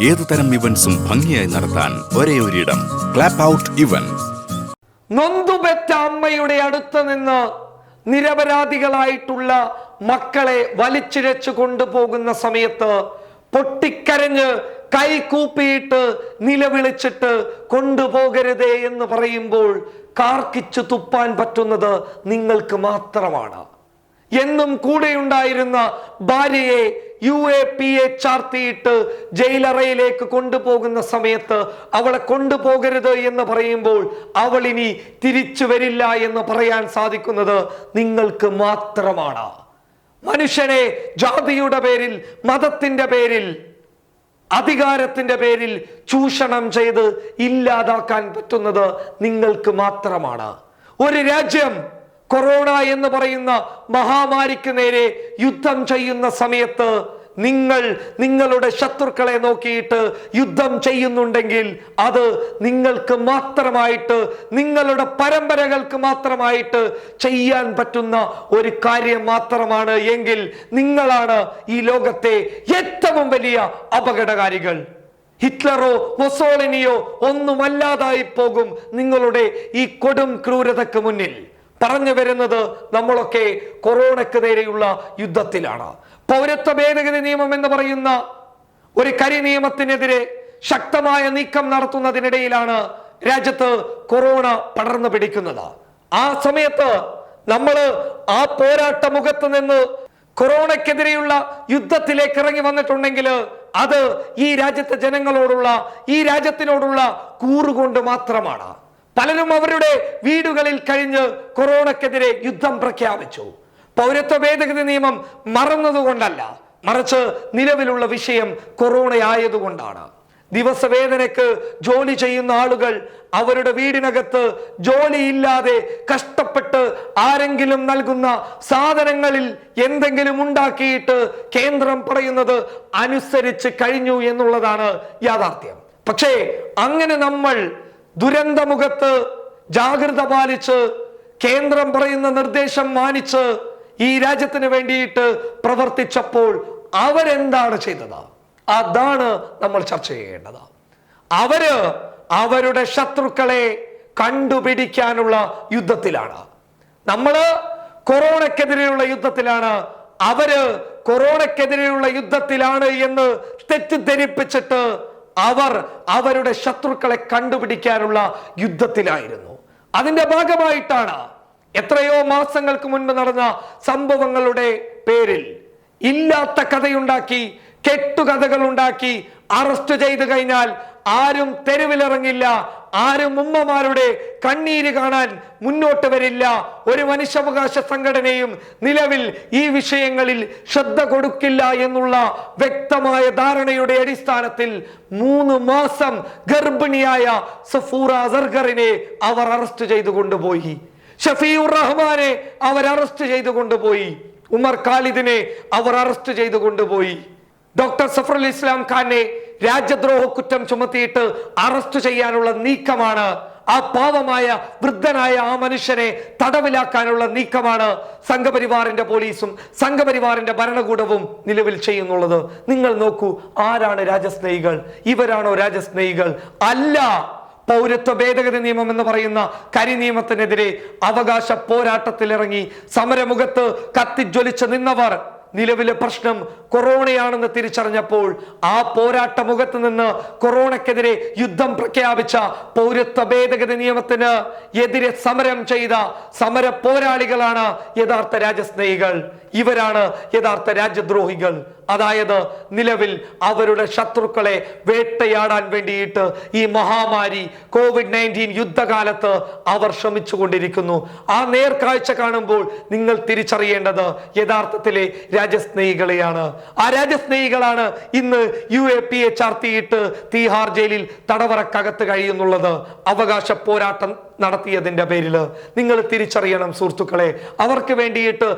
ഏതുതരം ഇവന്റ്സും ഭംഗിയായി നടത്താൻ ഒരേ ഒരിടം, ക്ലാപ്പ് ഔട്ട് ഇവന്റ്സ്. നൊന്തുപെറ്റ അമ്മയുടെ അടുത്ത് നിന്ന് നിരപരാധികളായിട്ടുള്ള മക്കളെ വലിച്ചിഴച്ചു കൊണ്ടുപോകുന്ന സമയത്ത് പൊട്ടിക്കരഞ്ഞ് കൈകൂപ്പിയിട്ട് നിലവിളിച്ചിട്ട് കൊണ്ടുപോകരുതേ എന്ന് പറയുമ്പോൾ കാർക്കിച്ചു തുപ്പാൻ പറ്റുന്നത് നിങ്ങൾക്ക് മാത്രമാണ്. എന്നും കൂടെയുണ്ടായിരുന്ന ഭാര്യയെ UAPA ചാർത്തിയിട്ട് ജയിലറയിലേക്ക് കൊണ്ടുപോകുന്ന സമയത്ത് അവളെ കൊണ്ടുപോകരുത് എന്ന് പറയുമ്പോൾ അവൾ ഇനി തിരിച്ചു വരില്ല എന്ന് പറയാൻ സാധിക്കുന്നത് നിങ്ങൾക്ക് മാത്രമാണ്. മനുഷ്യനെ ജാതിയുടെ പേരിൽ, മതത്തിന്റെ പേരിൽ, അധികാരത്തിന്റെ പേരിൽ ചൂഷണം ചെയ്ത് ഇല്ലാതാക്കാൻ പറ്റുന്നത് നിങ്ങൾക്ക് മാത്രമാണ്. ഒരു രാജ്യം കൊറോണ എന്ന് പറയുന്ന മഹാമാരിക്ക് നേരെ യുദ്ധം ചെയ്യുന്ന സമയത്ത് നിങ്ങൾ നിങ്ങളുടെ ശത്രുക്കളെ നോക്കിയിട്ട് യുദ്ധം ചെയ്യുന്നുണ്ടെങ്കിൽ അത് നിങ്ങൾക്ക് മാത്രമായിട്ട്, നിങ്ങളുടെ പരമ്പരകൾക്ക് മാത്രമായിട്ട് ചെയ്യാൻ പറ്റുന്ന ഒരു കാര്യം മാത്രമാണ് എങ്കിൽ നിങ്ങളാണ് ഈ ലോകത്തെ ഏറ്റവും വലിയ അപകടകാരികൾ. ഹിറ്റ്ലറോ മൊസോളിനിയോ ഒന്നുമല്ലാതായി പോകും നിങ്ങളുടെ ഈ കൊടും ക്രൂരതയ്ക്ക് മുന്നിൽ. പറഞ്ഞു വരുന്നത് നമ്മളൊക്കെ കൊറോണയ്ക്ക് നേരെയുള്ള യുദ്ധത്തിലാണ്. പൗരത്വ ഭേദഗതി നിയമം എന്ന് പറയുന്ന ഒരു കരി നിയമത്തിനെതിരെ ശക്തമായ നീക്കം നടത്തുന്നതിനിടയിലാണ് രാജ്യത്ത് കൊറോണ പടർന്നു പിടിക്കുന്നത്. ആ സമയത്ത് നമ്മൾ ആ പോരാട്ട മുഖത്ത് നിന്ന് കൊറോണയ്ക്കെതിരെയുള്ള യുദ്ധത്തിലേക്ക് ഇറങ്ങി വന്നിട്ടുണ്ടെങ്കിൽ അത് ഈ രാജ്യത്തെ ജനങ്ങളോടുള്ള, ഈ രാജ്യത്തിനോടുള്ള കൂറുകൊണ്ട് മാത്രമാണ്. പലരും അവരുടെ വീടുകളിൽ കഴിഞ്ഞ് കൊറോണയ്ക്കെതിരെ യുദ്ധം പ്രഖ്യാപിച്ചു. പൗരത്വ ഭേദഗതി നിയമം മറന്നതുകൊണ്ടല്ല, മറിച്ച് നിലവിലുള്ള വിഷയം കൊറോണ ആയതുകൊണ്ടാണ്. ദിവസവേതനക്ക് ജോലി ചെയ്യുന്ന ആളുകൾ അവരുടെ വീടിനകത്ത് ജോലിയില്ലാതെ കഷ്ടപ്പെട്ട് ആരെങ്കിലും നൽകുന്ന സാധനങ്ങളിൽ എന്തെങ്കിലും ഉണ്ടാക്കിയിട്ട് കേന്ദ്രം പറയുന്നത് അനുസരിച്ച് കഴിഞ്ഞു എന്നുള്ളതാണ് യാഥാർത്ഥ്യം. പക്ഷേ അങ്ങനെ നമ്മൾ ദുരന്തമുഖത്ത് ജാഗ്രത പാലിച്ച് കേന്ദ്രം പറയുന്ന നിർദ്ദേശം മാനിച്ച് ഈ രാജ്യത്തിന് വേണ്ടിയിട്ട് പ്രവർത്തിച്ചപ്പോൾ അവരെന്താണ് ചെയ്തത്? അതാണ് നമ്മൾ ചർച്ച ചെയ്യേണ്ടത്. അവരുടെ ശത്രുക്കളെ കണ്ടുപിടിക്കാനുള്ള യുദ്ധത്തിലാണ്. നമ്മള് കൊറോണയ്ക്കെതിരെയുള്ള യുദ്ധത്തിലാണ്. അവര് കൊറോണയ്ക്കെതിരെയുള്ള യുദ്ധത്തിലാണ് എന്ന് തെറ്റിദ്ധരിപ്പിച്ചിട്ട് അവരുടെ ശത്രുക്കളെ കണ്ടുപിടിക്കാനുള്ള യുദ്ധത്തിലായിരുന്നു. അതിന്റെ ഭാഗമായിട്ടാണ് എത്രയോ മാസങ്ങൾക്ക് മുൻപ് നടന്ന സംഭവങ്ങളുടെ പേരിൽ ഇല്ലാത്ത കഥയുണ്ടാക്കി, കെട്ടുകഥകൾ ഉണ്ടാക്കി അറസ്റ്റ് ചെയ്തു കഴിഞ്ഞാൽ ആരും തെരുവിലിറങ്ങില്ല, ആരും ഉമ്മമാരുടെ കണ്ണീര് കാണാൻ മുന്നോട്ട് വരില്ല. ഒരു മനുഷ്യാവകാശ സംഘടനയും നിലവിൽ ഈ വിഷയങ്ങളിൽ ശ്രദ്ധ കൊടുക്കില്ല എന്നുള്ള വ്യക്തമായ ധാരണയുടെ അടിസ്ഥാനത്തിൽ 3 മാസം ഗർഭിണിയായ സഫൂറ അസർഗറിനെ അവർ അറസ്റ്റ് ചെയ്തു കൊണ്ടുപോയി. ഷഫീഉർ റഹ്മാനെ അവർ അറസ്റ്റ് ചെയ്തു കൊണ്ടുപോയി. ഉമർ ഖാലിദിനെ അവർ അറസ്റ്റ് ചെയ്തു കൊണ്ടുപോയി. ഡോക്ടർ സഫറുൽ ഇസ്ലാം ഖാനെ രാജ്യദ്രോഹ കുറ്റം ചുമത്തിയിട്ട് അറസ്റ്റ് ചെയ്യാനുള്ള നീക്കമാണ്, ആ പാവമായ വൃദ്ധനായ ആ മനുഷ്യനെ തടവിലാക്കാനുള്ള നീക്കമാണ് സംഘപരിവാറിന്റെ പോലീസും സംഘപരിവാറിന്റെ ഭരണകൂടവും നിലവിൽ ചെയ്യുന്നുള്ളത്. നിങ്ങൾ നോക്കൂ, ആരാണ് രാജ്യസ്നേഹികൾ? ഇവരാണോ രാജ്യസ്നേഹികൾ? അല്ല. പൗരത്വ ഭേദഗതി നിയമം എന്ന് പറയുന്ന കരി നിയമത്തിനെതിരെ അവകാശ പോരാട്ടത്തിലിറങ്ങി സമരമുഖത്ത് കത്തിജ്വലിച്ച് നിന്നവർ നിലവിലെ പ്രശ്നം കൊറോണയാണെന്ന് തിരിച്ചറിഞ്ഞപ്പോൾ ആ പോരാട്ട മുഖത്ത് നിന്ന് കൊറോണയ്ക്കെതിരെ യുദ്ധം പ്രഖ്യാപിച്ച, പൗരത്വ ഭേദഗതി നിയമത്തിന് എതിരെ സമരം ചെയ്ത സമര പോരാളികളാണ് യഥാർത്ഥ രാജ്യസ്നേഹികൾ. ഇവരാണ് യഥാർത്ഥ രാജ്യദ്രോഹികൾ. അതായത് നിലവിൽ അവരുടെ ശത്രുക്കളെ വേട്ടയാടാൻ വേണ്ടിയിട്ട് ഈ മഹാമാരി COVID-19 യുദ്ധകാലത്ത് അവർ ശ്രമിച്ചുകൊണ്ടിരിക്കുന്നു. ആ നേർക്കാഴ്ച കാണുമ്പോൾ നിങ്ങൾ തിരിച്ചറിയേണ്ടത് യഥാർത്ഥത്തിലെ രാജ്യസ്നേഹികളെയാണ്. ആ രാജ്യസ്നേഹികളാണ് ഇന്ന് UAPA ചാർത്തിയിട്ട് തീഹാർ ജയിലിൽ തടവറക്കകത്ത് കഴിയുന്നുള്ളത്. അവകാശ പോരാട്ടം നടത്തിയതിൻ്റെ പേരിൽ നിങ്ങൾ തിരിച്ചറിയണം സുഹൃത്തുക്കളെ. അവർക്ക് വേണ്ടിയിട്ട്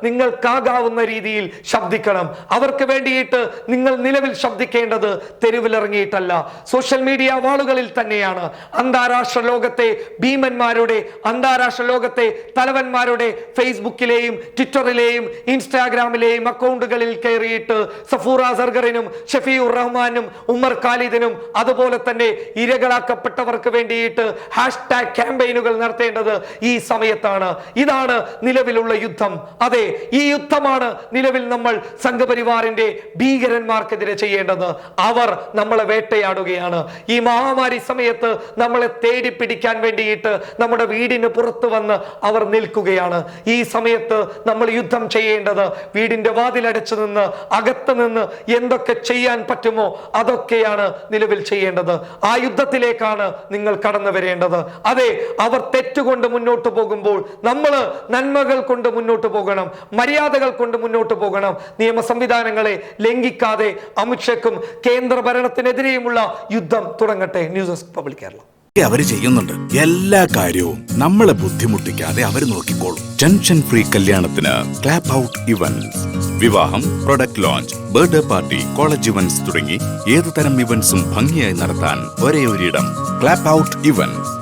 നിങ്ങൾക്കാകാവുന്ന രീതിയിൽ ശബ്ദിക്കണം. അവർക്ക് വേണ്ടിയിട്ട് നിങ്ങൾ നിലവിൽ ശബ്ദിക്കേണ്ടത് തെരുവിലിറങ്ങിയിട്ടല്ല, സോഷ്യൽ മീഡിയ വാളുകളിൽ തന്നെയാണ്. അന്താരാഷ്ട്ര ലോകത്തെ ഭീമന്മാരുടെ, അന്താരാഷ്ട്ര ലോകത്തെ തലവന്മാരുടെ ഫേസ്ബുക്കിലെയും ട്വിറ്ററിലെയും ഇൻസ്റ്റാഗ്രാമിലെയും അക്കൗണ്ടുകളിൽ കയറിയിട്ട് സഫൂറ സർഗറിനും ഷഫീഉർ റഹ്മാനും ഉമർ ഖാലിദിനും അതുപോലെ തന്നെ ഇരകളാക്കപ്പെട്ടവർക്ക് വേണ്ടിയിട്ട് ഹാഷ്ടാഗ് ക്യാമ്പയിനുകൾ നടത്തേണ്ടത് ഈ സമയത്താണ്. ഇതാണ് നിലവിലുള്ള യുദ്ധം. അതെ, ഈ യുദ്ധമാണ് നിലവിൽ നമ്മൾ സംഘപരിവാറിന്റെ ഭീകരന്മാർക്കെതിരെ ചെയ്യേണ്ടത്. അവർ നമ്മളെ വേട്ടയാടുകയാണ്. ഈ മഹാമാരി സമയത്ത് നമ്മളെ തേടി പിടിക്കാൻ വേണ്ടിയിട്ട് നമ്മുടെ വീടിന് പുറത്ത് വന്ന് അവർ നിൽക്കുകയാണ്. ഈ സമയത്ത് നമ്മൾ യുദ്ധം ചെയ്യേണ്ടത് വീടിന്റെ വാതിലടച്ചു നിന്ന് അകത്ത് നിന്ന് എന്തൊക്കെ ചെയ്യാൻ പറ്റുമോ അതൊക്കെയാണ് നിലവിൽ ചെയ്യേണ്ടത്. ആ യുദ്ധത്തിലേക്കാണ് നിങ്ങൾ കടന്നു വരേണ്ടത്. അതെ, അവർ തെറ്റുകൊണ്ട് മുന്നോട്ട് പോകുമ്പോൾ നമ്മൾ നന്മകൾ കൊണ്ട് മുന്നോട്ട് പോകണം, മര്യാദകൾ കൊണ്ട് മുന്നോട്ട് പോകണം. നിയമ സംവിധാനങ്ങളെ ലംഘിക്കാതെ അമിത്ഷയ്ക്കും കേന്ദ്ര ഭരണത്തിനെതിരെയുമുള്ള യുദ്ധം തുടങ്ങട്ടെ. News desk public Kerala. അവര് ചെയ്യുന്നുണ്ട് എല്ലാ കാര്യവും. നമ്മളെ ബുദ്ധിമുട്ടിക്കാതെ അവര് നോക്കിക്കോളും. ടെൻഷൻ ഫ്രീ കല്യാണത്തിന് ക്ലാപ്പ് ഔട്ട് ഇവന്റ്സ്. വിവാഹം, product launch, birthday party, college events തുടങ്ങി ഏതുതരം ഇവന്റ്സും ഭംഗിയായി നടത്താൻ ഒരേ ഒരിടം, ക്ലാപ്പ് ഔട്ട് ഇവന്റ്സ്.